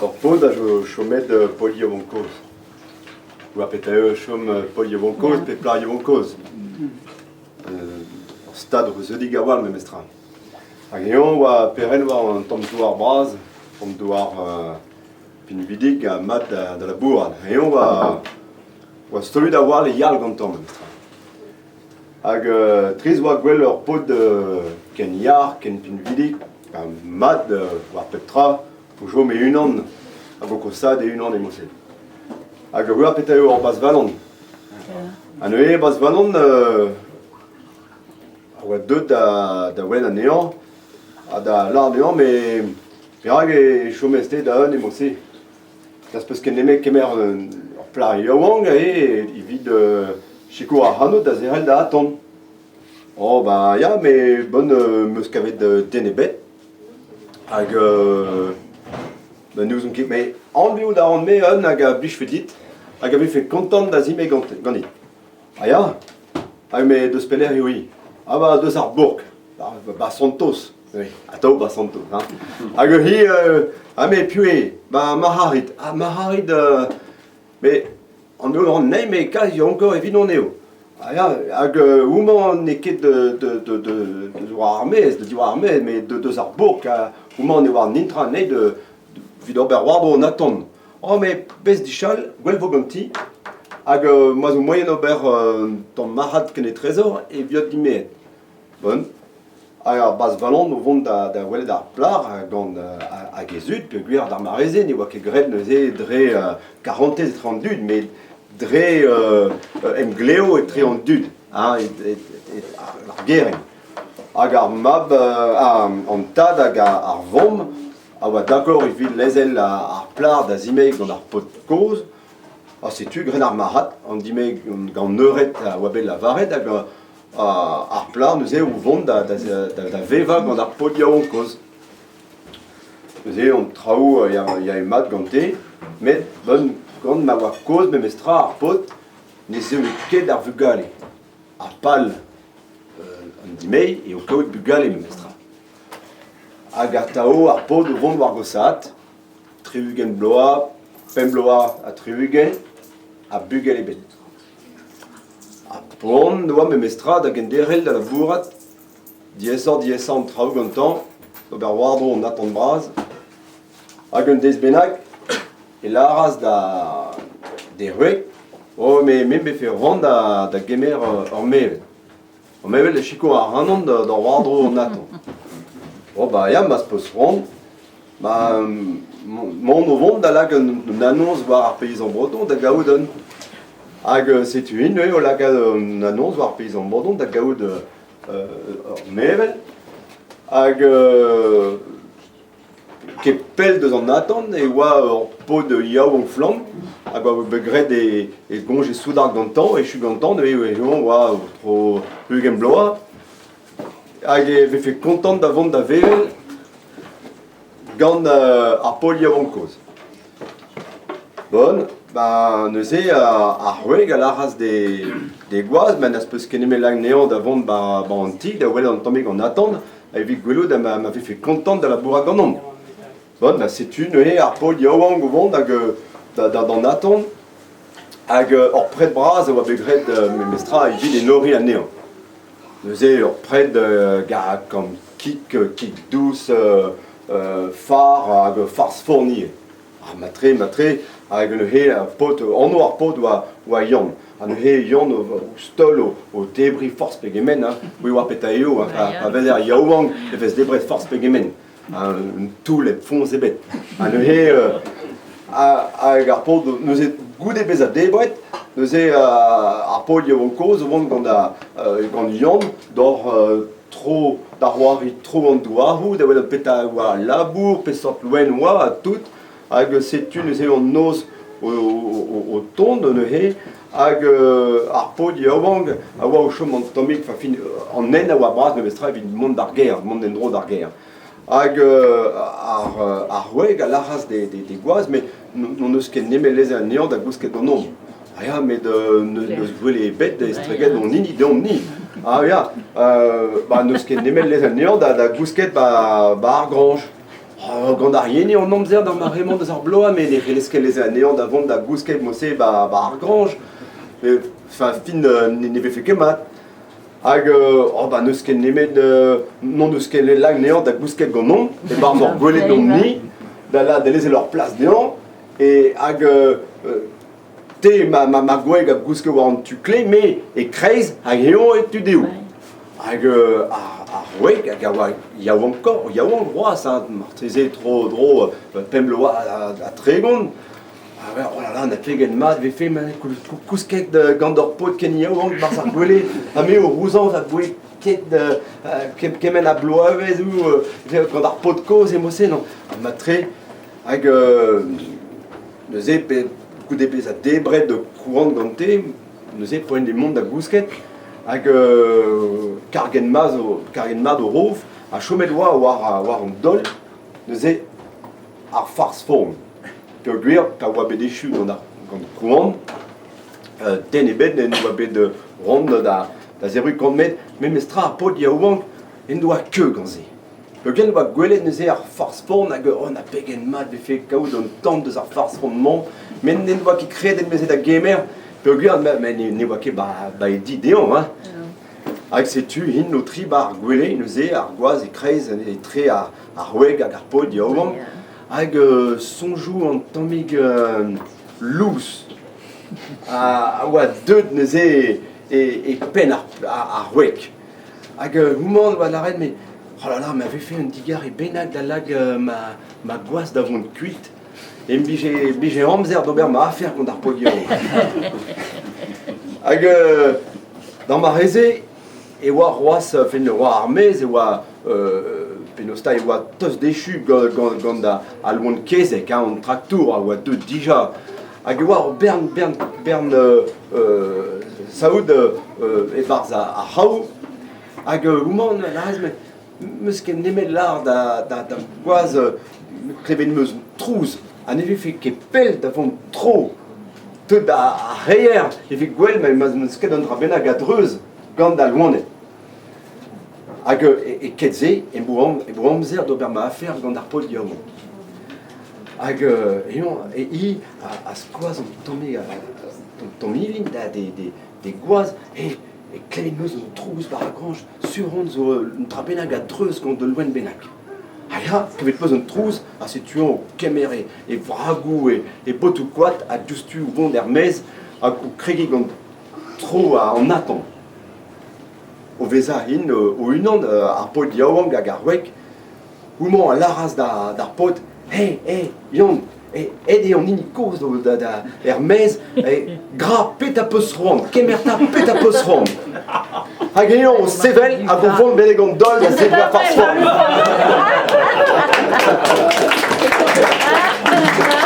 Or pod a jo chomet poli avon koz. Ou a peta eo chom poli avon koz, pe plari avon koz. Stad o zeudig a wal me mestra. Hag eon oa peren oa an tom douar braz, tom douar pin vidig a mat da la bourad. Eon oa stolut a wal e yal gantan me mestra. Hag triz oa gwell ur pod ken yar, ken pin vidig, mat war petra, pou jo me unan, hag o kosad e unan e mosel. Hag oa peta eo ur bas valon. An eo bas valon, oa deud da wen an ean, a da lar nean, me perak e chomeste da un e mose. Das peus ken nemek kemer ur plari yaouang e vid chiko ar hanot da zerel da aton. Oh, ba, ya, me bon meus kavet den e bet. Hag, ben nous on ket, me an veo da an me un hag a blij fedit, hag a vefe kontant da zime ganit. Ah ya, hag me deus peler eo hi. Ah ba, deus ar bourg, ba santos. Oui, ato ba santos. Hag hi, me pue, ba maharit. Ah, maharit, me an veo an nei me kaz yo ankor evit non eo. Ah ya, hag ouman ne ket de war armez, de diwar armez, me deus ar bourg, ouman ne war nintra nei de vid ober warbro an aton. Oh, me bez di chal, gwell vo ganti, hag ma zo moyen ober ton marad ken e trezor e viot dimeet. Bon, hag ar bas valon o vont da welet ar plar gant a gezut, pe gwir d'ar mareze, ne oa ket gret neuze dre 40 et 30 dud, me dre gleo et 30 dud, ar geren. Hag ar mab an tad hag ar vom, a oa d'akor e vid lezel ar plar da zimeik gant ar pot koz, a setu gren ar marat, an dimeik gant neuret a oa bet la varet, hag ar plar neuze o vont da veva gant ar pot yaouan koz. Neuze on traoù ya e mat gante, met bon gant ma oa koz me mestra ar pot, neuze o ket ar vugale. Ar pal an dimei e o kaout bugale me mestra. Hag ar tao ar pod o vont war gosat, trivugen bloa, pem bloa a trivugen, a bugale bet. A pon oa me mestra da genderel da la bourad, diesan traoù gantan, ober wardro an aton braz, hag un dez bennak, e laras da ruek, oh, me befe ran da gemer ur mevel. Ur mevel e chiko ar hanon da wardro an aton. Oh, ba, ya, mas peus ran, ba, mon o vont da lag un annonz war ar paysan breton da gaout an. Hag setu in, o lag un annonz war ar paysan breton da gaout ur mevel. Hag ket pel deus an aton e oa ur pot de yaou an flank, hag oa begret e gonj e soudar gantan, e chu gantan, oa tro hugen bloa. Hag e vefe kontant da vont da vevel gant ar pol yaouan koz. Bon, ba neuze ar rueg a laras de gwaz, men az peus ken eme lag nean da vont ba an ti, da welet an tammig an attend, a evit gwelo da ma vefe kontant da la bourra ganon. Bon, ba setu neuze ar pol yaouan go vont hag d'an attend, hag ur pred braz a oa begret me mestra evit e nori an nean. Neuze ur pred gant kik douz far hag farz fournier. Matre, hag neuze pot, anno ar pot oa yann. Neuze yann o stol o debri forz pegemen, oui oa peta eo, a vez er yaouang e vez debret forz pegemen. Un toul e fonz e bet. Neuze hag ar pot, neuze goude bez a debret, neuze ar pot yaouan koz, o vont gant yann, tro da c'hoari tro an douarou, da welet peta oa labour, pe sort loen oa a tout, hag setu neuze an noz o tond neuze, hag ar pod yaouang a oa o chom an tammig, an en a oa braz me mestra evit mont d'ar ger, mont en dro d'ar ger. Hag ar rueg a laras de gwaz, me non eus ket neme leze an nean da gousket an om. Ah ya, met neus gwele bet da estreget on ni deom ni. Ah ya, ba neus ket nemet lez an nean da gousket ba ar granj. Gant ar yeni an amzer d'ar marrement deus ar bloa, mais les relesket les annéants d'avant da gousket mossé ar grange. Enfin, fin ne vefe ket mat. Hag, neus ket nemet, non deus ket lag neant da gousket gant non, e barz ar gwelet non ni, da la de leze leur place neant, et hag, te ma gweg a gousket war an tukle, mais e kreiz hag eon et tu deo. Hag, ar weg hag a oa yaouan groaz, martreze tro dro pem loa a tregon. Oh là là, on a fait une mat, on a fait cousquet de gandor pot ken yaouan barz ar gwele, ha me o rouzan va bouet ket kemen a bloavez ou gant ar pot koz e mosse, non. Ma tre, hag neuze coup d'épée a debret de courant gante, neuze poen des mondes da gousket, hag kargen mat o rof, a chomet oa war an dol, neuze ar farz form. Pe gwir, pa oa bet echu gant courant, ten ebet ne oa bet rond da zerru kant met, men mestra ar pot yaouank en doa ke gant ze. Pe gen oa gwelet neuze ar farz form hag on a pegen mat vefe kaout an tamm deus ar farz formman, men ne oa ket kredet mezet a gemer, pe gwir men ne oa ket ba e di deon, hein. Hag setu hin no tri bar gwele neuze ar gwaz e kreiz e tre ar weg hag ar pot yaouank. Hag sonjou an tammig lous a oa deud neuze e pen ar wek. Hag houman oa la red, mais oh là là, m'avait fait un digar e bennak da lag ma gwaz da vont kuit, e bije amzer d'ober ma afer gant ar pot yaouank. Hag dans ma reze, e oa roaz fen oa ar mez, e oa penosta e oa tos dechu gant da alwant kezek, an traktour, a oa deud dija. Hag e oa bern saoud e barz a c'haou, hag ouman la rez, meus ket nemet lar da gwaz klevet meus trouz, a ne vefe ket pell da vont tro, teud a reier, e ve gwell meus ket an dra bennak a dreuz gant da loanet. Hag e ketze, e bo amzer d'ober ma afer gant ar pot yaouank. Hag e a skoaz an tommilin da de gwaz, e klevet meus an trouz bar a grange, surant zo un dra bennak a dreuz gant de loen bennak. Ha ya, klevet meus an trouz a setuan o kemer e vragou e botou koat a justu o vont er mez hag o kregi gant tro an atan. O veza hin o unan ar pot yaouank hag ar wek, ouman a laras d'ar pot, Yann, ed an ini koz da er mez, gra pet a peus rom, kemerta pet a peus rom. Hag o sevel hag o vont bennek an dol da zebra farz form.